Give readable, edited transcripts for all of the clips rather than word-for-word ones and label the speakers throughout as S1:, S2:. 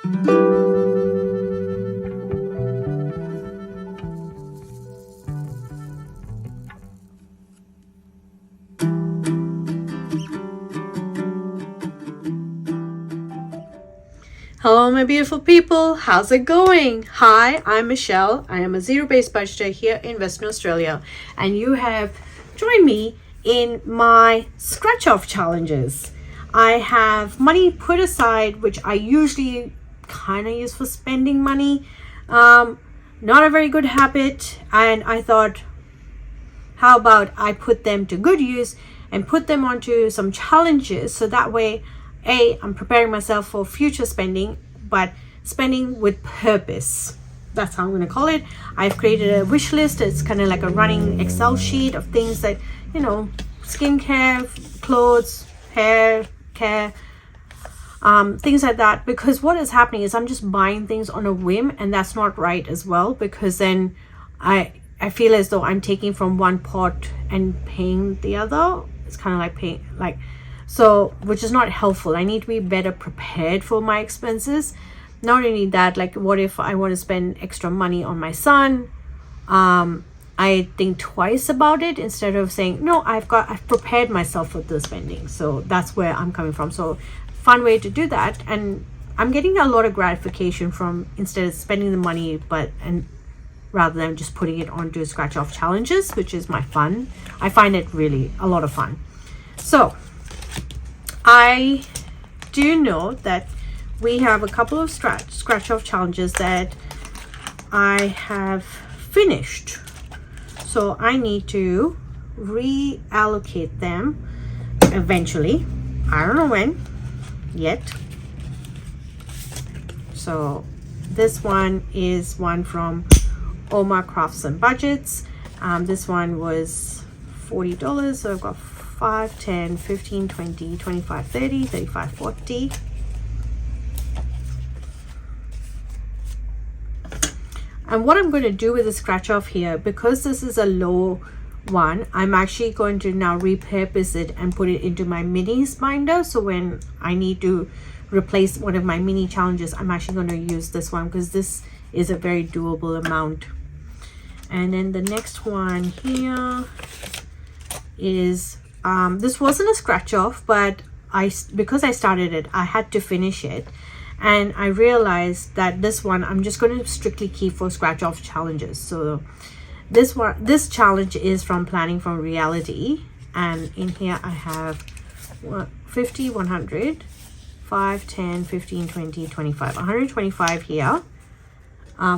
S1: Hello my beautiful people, how's it going? Hi, I'm Michelle. I am a zero-based budgeter here in Western Australia, and you have joined me in my scratch off challenges. I have money put aside, which I usually kind of use for spending money. Not a very good habit, and I thought, how about I put them to good use and put them onto some challenges, so that way I'm preparing myself for future spending, but spending with purpose. That's how I'm going to call it. I've created a wish list. It's kind of like a running Excel sheet of things that, skincare, clothes, hair care, things like that. Because what is happening is I'm just buying things on a whim, and that's not right as well, because then I feel as though I'm taking from one pot and paying the other. It's kind of like paying so, which is not helpful. I need to be better prepared for my expenses. Not only that, like, what if I want to spend extra money on my son? I think twice about it instead of saying, no, I've prepared myself for the spending. So that's where I'm coming from. So fun way to do that. And I'm getting a lot of gratification from, instead of spending the money, and rather than just putting it onto scratch off challenges, which is my fun. I find it really a lot of fun. So I do know that we have a couple of scratch off challenges that I have finished. So I need to reallocate them eventually. I don't know when yet. So this one is one from Oma Crafts and Budgets. This one was $40. So I've got 5, 10, 15, 20, 25, 30, 35, 40. And what I'm going to do with the scratch off here, because this is a low one, I'm actually going to now repurpose it and put it into my minis binder. So when I need to replace one of my mini challenges, I'm actually going to use this one, because this is a very doable amount. And then the next one here is this wasn't a scratch off, but because I started it, I had to finish it, and I realized that this one I'm just going to strictly keep for scratch off challenges. So this challenge is from Planning from Reality, and in here I have 50, 100, 5, 10, 15, 20, 25, 125 here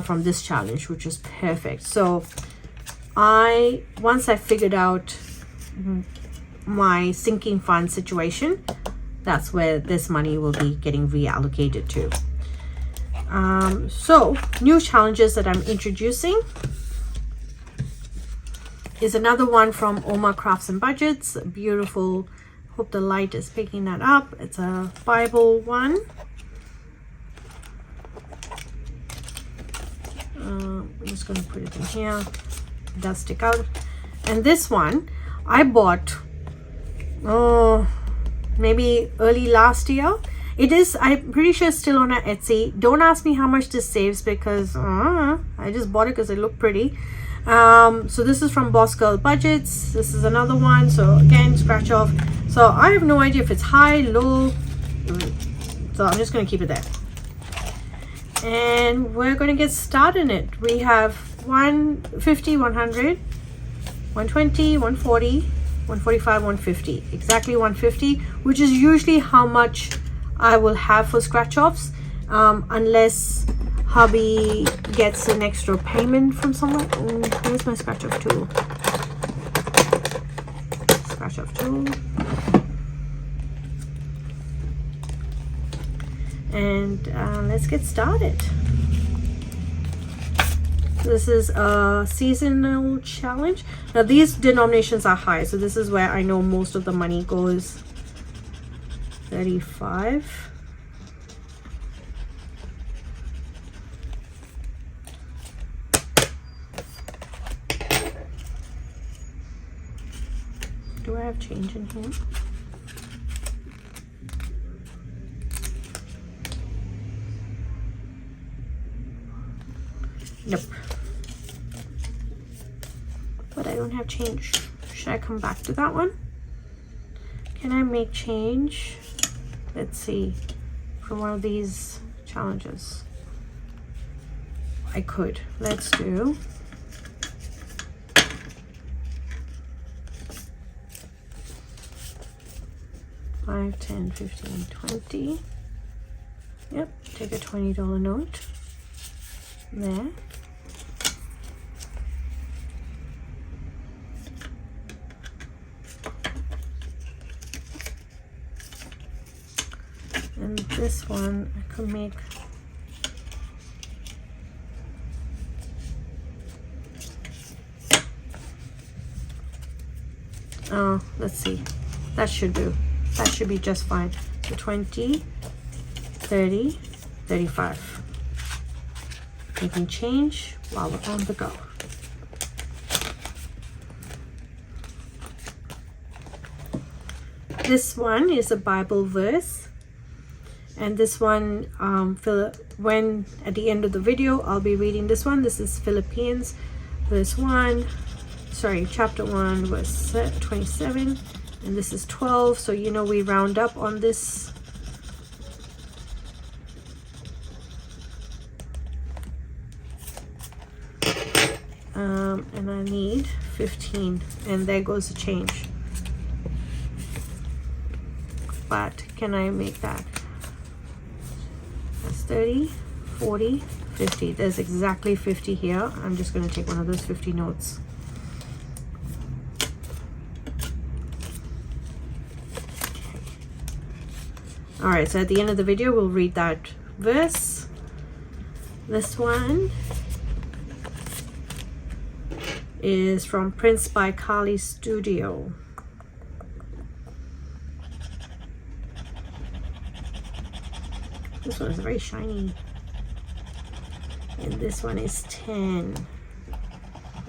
S1: from this challenge, which is perfect. So once I figured out my sinking fund situation, that's where this money will be getting reallocated to. So new challenges that I'm introducing is another one from Oma Crafts and Budgets. Beautiful, hope the light is picking that up. It's a Bible one. I'm just going to put it in here. It does stick out. And this one I bought maybe early last year. It is, I'm pretty sure, still on our Etsy. Don't ask me how much this saves, because I just bought it because it looked pretty. So this is from Boss Girl Budgets. This is another one. So again, scratch off. So I have no idea if it's high, low, so I'm just going to keep it there. And we're going to get started in it. We have 150, 100, 120, 140, 145, 150. Exactly 150, which is usually how much I will have for scratch offs, unless hubby gets an extra payment from someone. Where's my scratch off tool? Scratch off tool. And let's get started. This is a seasonal challenge. Now these denominations are high, so this is where I know most of the money goes. 35. Do I have change in here? Nope. But I don't have change. Should I come back to that one? Can I make change? Let's see. From one of these challenges. I could. Let's do 5, 10, 15, 20. Yep, take a $20 note. There. And this one I could make let's see, that should do. That should be just fine. So 20, 30, 35. Making change while we're on the go. This one is a Bible verse, and this one when at the end of the video I'll be reading this one. This is Philippians chapter 1 verse 27, and this is 12. So you know we round up on this. And I need 15, and there goes the change. But can I make that? That's 30, 40, 50. There's exactly 50 here. I'm just going to take one of those 50 notes. All right, so at the end of the video we'll read that verse. This one is from Prince by Kali Studio. This one is very shiny. And this one is 10.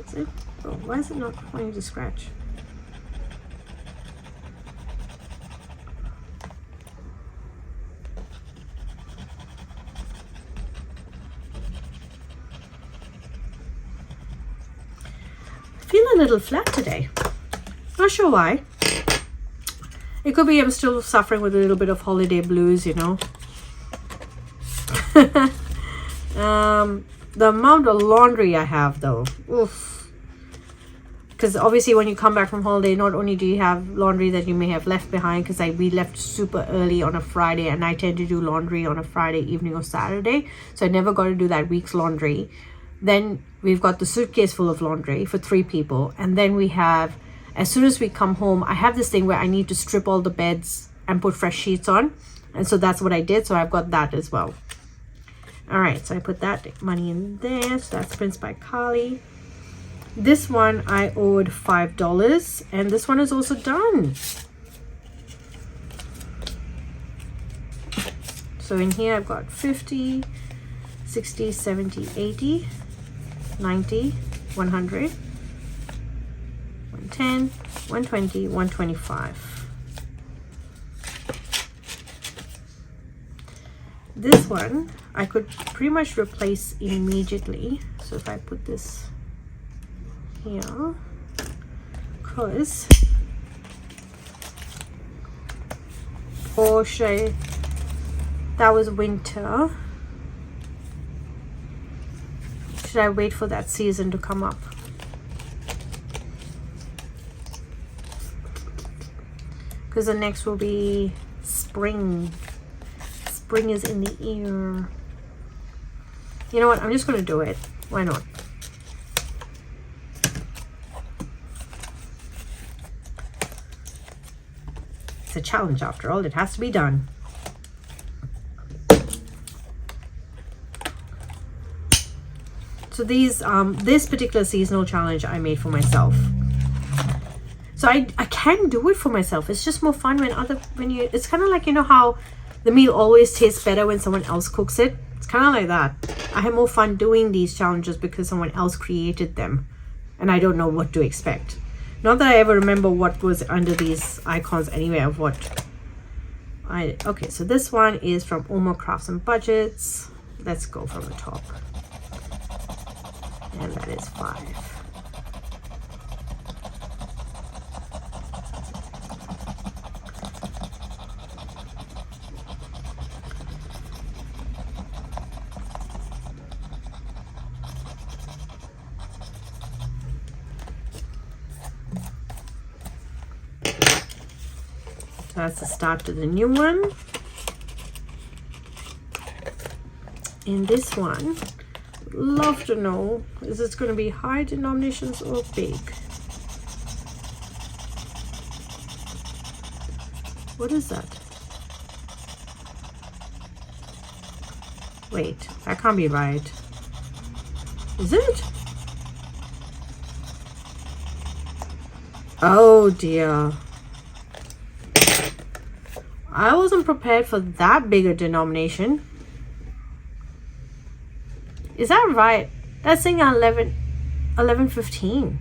S1: Is it? Oh, why is it not wanting to scratch? I feel a little flat today. Not sure why. It could be I'm still suffering with a little bit of holiday blues, you know. The amount of laundry I have though, oof. Because obviously when you come back from holiday, not only do you have laundry that you may have left behind, because we left super early on a Friday, and I tend to do laundry on a Friday evening or Saturday, so I never got to do that week's laundry. Then we've got the suitcase full of laundry for 3 people, and then we have, as soon as we come home, I have this thing where I need to strip all the beds and put fresh sheets on, and so that's what I did. So I've got that as well. All right, so I put that money in there. So that's Prince by Kali. This one I owed $5, and this one is also done. So in here I've got 50, 60, 70, 80, 90, 100, 110, 120, 125. This one I could pretty much replace immediately. So if I put this here, because, or should I, that was winter. Should I wait for that season to come up? Because the next will be spring. Spring is in the ear. You know what? I'm just going to do it. Why not? It's a challenge after all. It has to be done. So these, this particular seasonal challenge I made for myself. So I can do it for myself. It's just more fun when you, it's kind of like, you know how the meal always tastes better when someone else cooks it. It's kind of like that. I have more fun doing these challenges because someone else created them, and I don't know what to expect. Not that I ever remember what was under these icons anyway of what okay, so this one is from Oma Crafts and Budgets. Let's go from the top. And that is 5. So that's the start to the new one. In this one, love to know, is this going to be high denominations or big? What is that? Wait, that can't be right. Is it? Oh dear. I wasn't prepared for that bigger denomination. Is that right? That's saying 1115.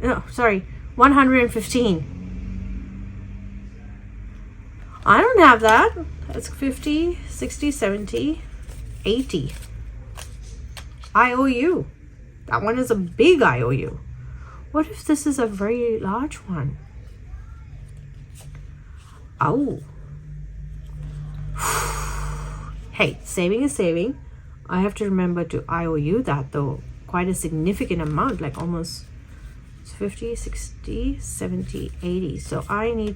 S1: No, sorry, 115. I don't have that. That's 50, 60, 70, 80. IOU. That one is a big IOU. What if this is a very large one? Oh. Hey, saving is saving. I have to remember to IOU that though. Quite a significant amount, like almost 50, 60, 70, 80. So I need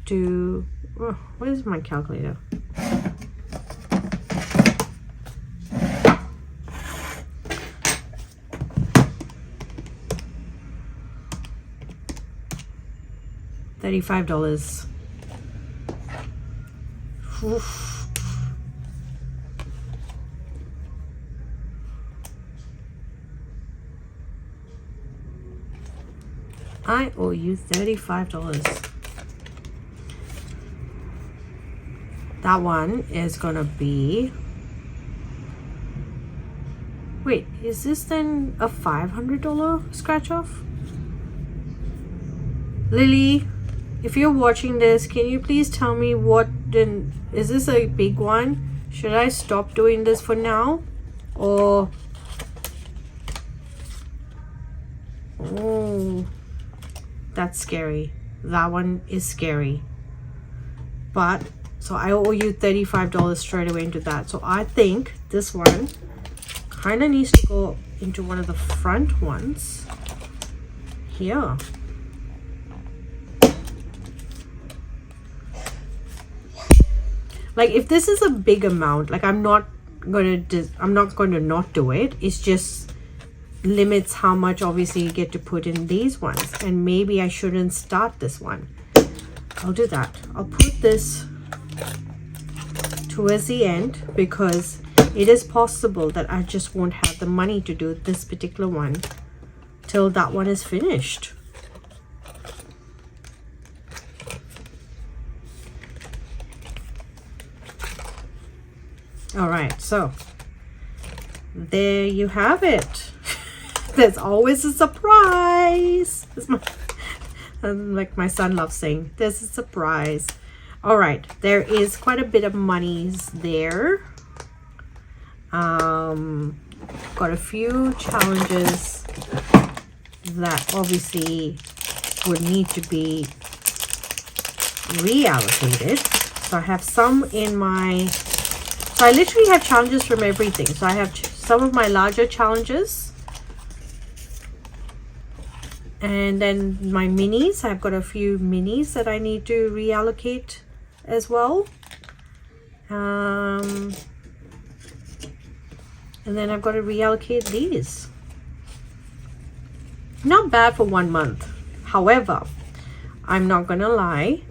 S1: to, oh, where's my calculator? $35. Oof. I owe you $35. That one is gonna be, wait, is this then a $500 scratch off? Lily, if you're watching this, can you please tell me what then, is this a big one? Should I stop doing this for now? Or, oh, that's scary. That one is scary. But so I owe you $35 straight away into that. So I think this one kind of needs to go into one of the front ones here. Like if this is a big amount, like I'm not going to not do it. It's just limits how much obviously you get to put in these ones, and maybe I shouldn't start this one. I'll do that. I'll put this towards the end because it is possible that I just won't have the money to do this particular one till that one is finished. All right, so there you have it. There's always a surprise. Like my son loves saying, there's a surprise. All right, there is quite a bit of monies there. Got a few challenges that obviously would need to be reallocated. So I have some in my, so I literally have challenges from everything. So I have some of my larger challenges. And then my minis, I've got a few minis that I need to reallocate as well. And then I've got to reallocate these. Not bad for 1 month. However, I'm not gonna lie.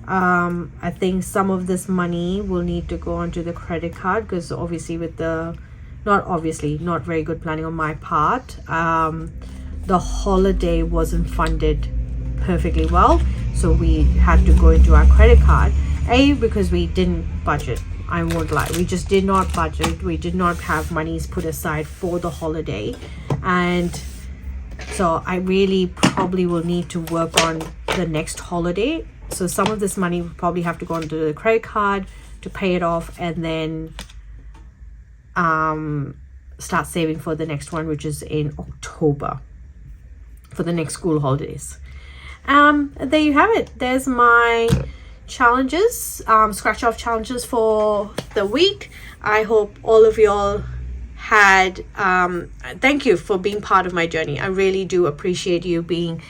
S1: I think some of this money will need to go onto the credit card because obviously with the, not very good planning on my part. The holiday wasn't funded perfectly well, so we had to go into our credit card. Because we didn't budget. I won't lie, we just did not budget. We did not have monies put aside for the holiday, and so I really probably will need to work on the next holiday. So some of this money will probably have to go into the credit card to pay it off, and then start saving for the next one, which is in October for the next school holidays. There you have it. There's my challenges, scratch off challenges for the week. I hope all of y'all had thank you for being part of my journey. I really do appreciate you being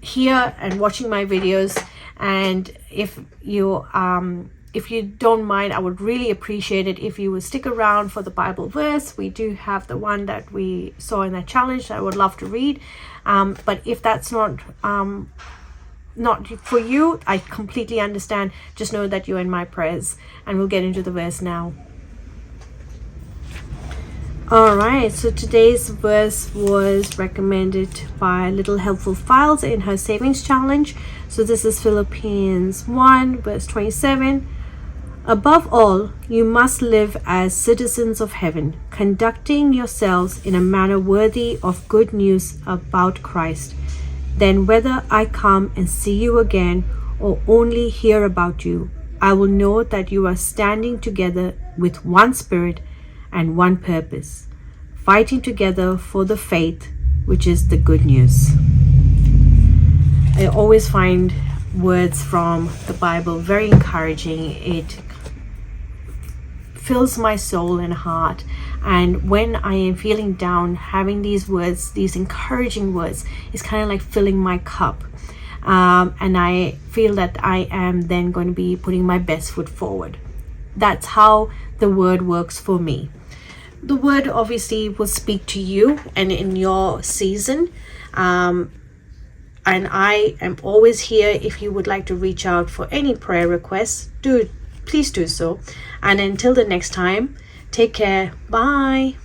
S1: here and watching my videos. And if you don't mind, I would really appreciate it if you would stick around for the Bible verse. We do have the one that we saw in that challenge that I would love to read. But if that's not for you, I completely understand. Just know that you're in my prayers, and we'll get into the verse now. All right, so today's verse was recommended by Little Helpful Files in her savings challenge. So this is Philippians 1 verse 27. Above all, you must live as citizens of heaven, conducting yourselves in a manner worthy of good news about Christ. Then whether I come and see you again or only hear about you, I will know that you are standing together with one spirit and one purpose, fighting together for the faith, which is the good news. I always find words from the Bible very encouraging. It fills my soul and heart, and when I am feeling down, having these words, these encouraging words, is kind of like filling my cup, and I feel that I am then going to be putting my best foot forward. That's how the word works for me. The word obviously will speak to you and in your season, and I am always here. If you would like to reach out for any prayer requests, please do so. And until the next time, take care. Bye.